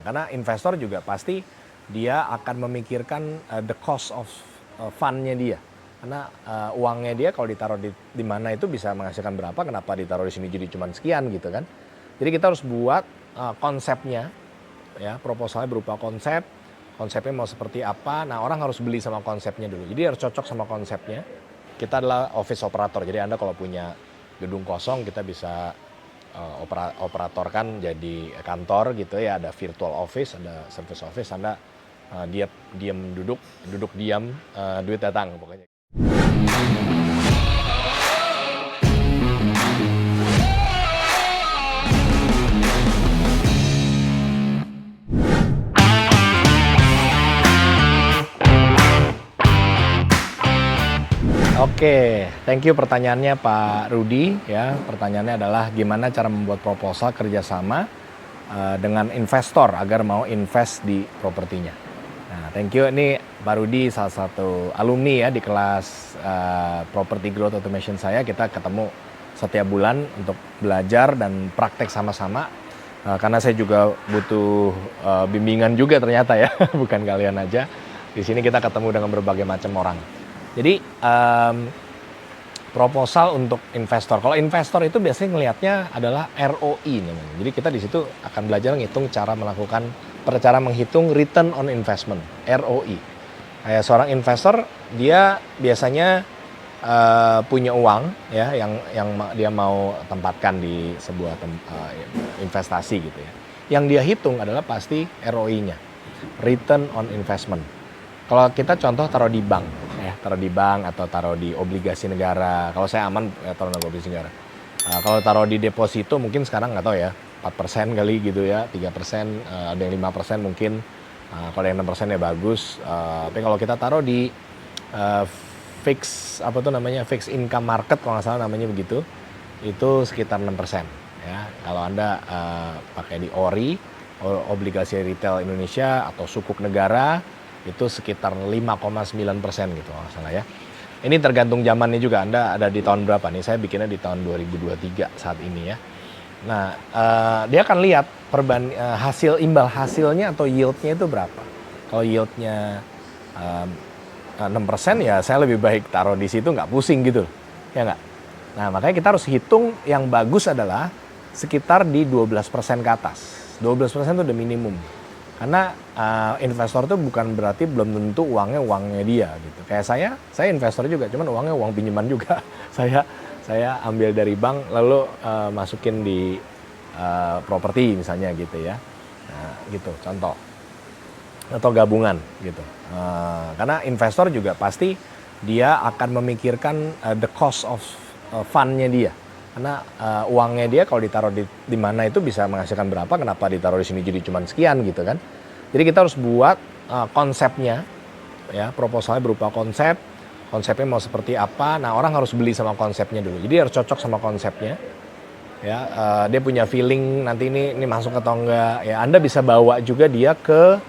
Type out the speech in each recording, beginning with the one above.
Karena investor juga pasti dia akan memikirkan the cost of fund-nya dia. Karena uangnya dia kalau ditaruh di mana itu bisa menghasilkan berapa, kenapa ditaruh di sini jadi cuma sekian gitu kan. Jadi kita harus buat konsepnya, ya proposalnya berupa konsepnya mau seperti apa. Nah orang harus beli sama konsepnya dulu, jadi harus cocok sama konsepnya. Kita adalah office operator, jadi Anda kalau punya gedung kosong kita bisa operatorkan jadi kantor gitu ya, ada virtual office, ada service office, Anda diam duduk diam, duit datang pokoknya. Oke, thank you pertanyaannya Pak Rudi ya. Pertanyaannya adalah gimana cara membuat proposal kerjasama dengan investor agar mau invest di propertinya. Nah, thank you. Ini Pak Rudi salah satu alumni ya di kelas Property Growth Automation saya. Kita ketemu setiap bulan untuk belajar dan praktek sama-sama. Karena saya juga butuh bimbingan juga ternyata ya, bukan kalian aja. Di sini kita ketemu dengan berbagai macam orang. Jadi proposal untuk investor. Kalau investor itu biasanya ngelihatnya adalah ROI namanya. Jadi kita di situ akan belajar menghitung cara menghitung return on investment, ROI. Kayak seorang investor dia biasanya punya uang ya yang dia mau tempatkan di sebuah investasi gitu ya. Yang dia hitung adalah pasti ROI-nya, return on investment. Kalau kita contoh taruh di bank, ya taruh di bank atau taruh di obligasi negara. Kalau saya aman ya taruh di obligasi negara. Kalau taruh di deposito mungkin sekarang nggak tahu ya, 4% kali gitu ya, 3%, ada yang 5% mungkin. Kalau yang 6% ya bagus. Tapi kalau kita taruh di fixed income market kalau nggak salah namanya begitu, itu sekitar 6%. Ya, kalau Anda pakai di ORI, obligasi retail Indonesia atau sukuk negara, itu sekitar 5,9% gitu kalau nggak salah ya. Ini tergantung zamannya juga, Anda ada di tahun berapa nih, saya bikinnya di tahun 2023 saat ini ya. Nah, dia akan lihat imbal hasilnya atau yieldnya itu berapa. Kalau yieldnya 6% ya saya lebih baik taruh di situ, nggak pusing gitu, ya nggak? Nah, makanya kita harus hitung yang bagus adalah sekitar di 12% ke atas. 12% itu udah minimum. Karena investor itu bukan berarti belum tentu uangnya dia gitu. Kayak saya investor juga, cuman uangnya uang pinjaman juga. saya ambil dari bank lalu masukin di properti misalnya gitu ya. Nah, gitu contoh. Atau gabungan gitu. Karena investor juga pasti dia akan memikirkan the cost of fund-nya dia. Karena uangnya dia kalau ditaruh di mana itu bisa menghasilkan berapa, kenapa ditaruh di sini jadi cuma sekian gitu kan. Jadi kita harus buat konsepnya, ya proposalnya berupa konsepnya mau seperti apa. Nah orang harus beli sama konsepnya dulu, jadi harus cocok sama konsepnya. Ya, dia punya feeling nanti ini masuk atau enggak. Ya Anda bisa bawa juga dia ke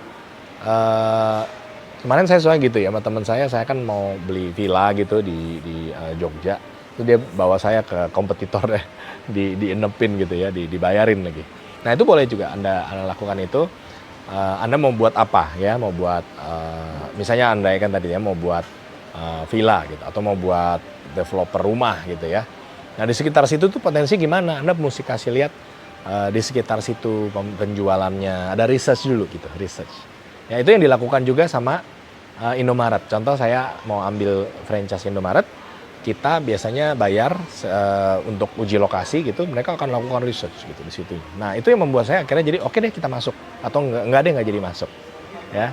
kemarin saya soalnya gitu ya sama teman saya kan mau beli villa gitu di Jogja. Itu dia bawa saya ke kompetitor ya, dienepin gitu ya, dibayarin lagi. Nah itu boleh juga Anda lakukan itu. Anda mau buat apa ya, mau buat misalnya Anda kan tadi ya mau buat villa gitu, atau mau buat developer rumah gitu ya. Nah di sekitar situ tuh potensi gimana, Anda mesti kasih lihat di sekitar situ penjualannya, ada research dulu gitu, research. Ya itu yang dilakukan juga sama Indomaret. Contoh saya mau ambil franchise Indomaret, kita biasanya bayar untuk uji lokasi gitu, mereka akan lakukan research gitu di situ. Nah itu yang membuat saya akhirnya jadi oke deh kita masuk, atau nggak jadi masuk. Ya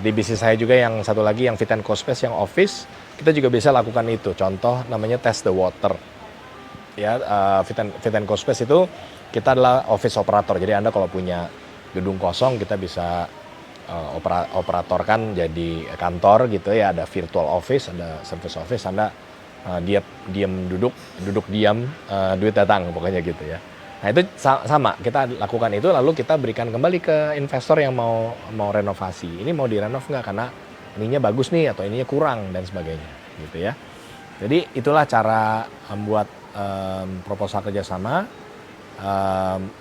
di bisnis saya juga yang satu lagi yang Fit and Co Space yang office, kita juga bisa lakukan itu. Contoh namanya test the water. Ya Fit and Co Space itu kita adalah office operator, jadi Anda kalau punya gedung kosong kita bisa operatorkan jadi kantor gitu ya, ada virtual office, ada service office, Anda duduk diam, duit datang pokoknya gitu ya. Nah itu sama kita lakukan itu, lalu kita berikan kembali ke investor yang mau renovasi. Ini mau direnov nggak karena ininya bagus nih atau ininya kurang dan sebagainya gitu ya. Jadi itulah cara membuat proposal kerjasama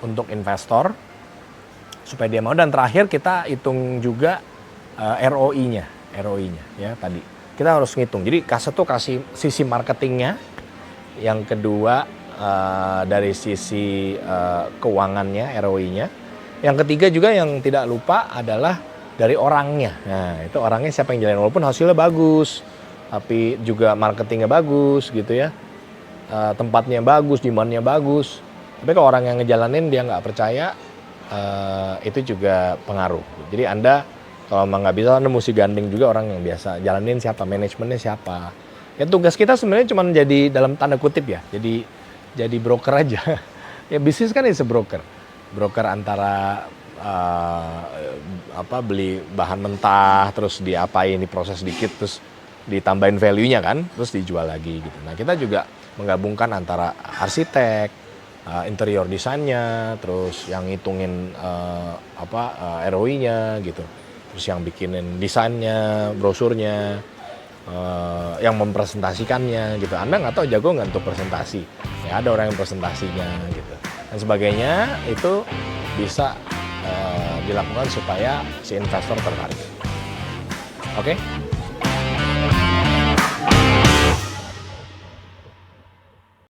untuk investor. supaya dia mau. Dan terakhir kita hitung juga ROI-nya ya tadi. Kita harus ngitung. Jadi satu kasih sisi marketingnya, yang kedua dari sisi keuangannya, ROI-nya. Yang ketiga juga yang tidak lupa adalah dari orangnya. Nah, itu orangnya siapa yang jalanin, walaupun hasilnya bagus, tapi juga marketingnya bagus gitu ya. Tempatnya bagus, demand-nya bagus. Tapi kalau orang yang ngejalanin dia nggak percaya, itu juga pengaruh. Jadi Anda kalau emang nggak bisa, Anda mesti gandeng juga orang yang biasa jalanin siapa, manajemennya siapa. Ya tugas kita sebenarnya cuma jadi dalam tanda kutip ya, jadi broker aja. Ya bisnis kan is a broker. Broker antara beli bahan mentah, terus diapain, diproses dikit, terus ditambahin value-nya kan, terus dijual lagi gitu. Nah kita juga menggabungkan antara arsitek, interior desainnya, terus yang ngitungin ROI-nya gitu, terus yang bikinin desainnya, brosurnya, yang mempresentasikannya gitu. Anda nggak tahu jago nggak untuk presentasi, ya ada orang yang presentasinya gitu dan sebagainya. Itu bisa dilakukan supaya si investor tertarik. Oke?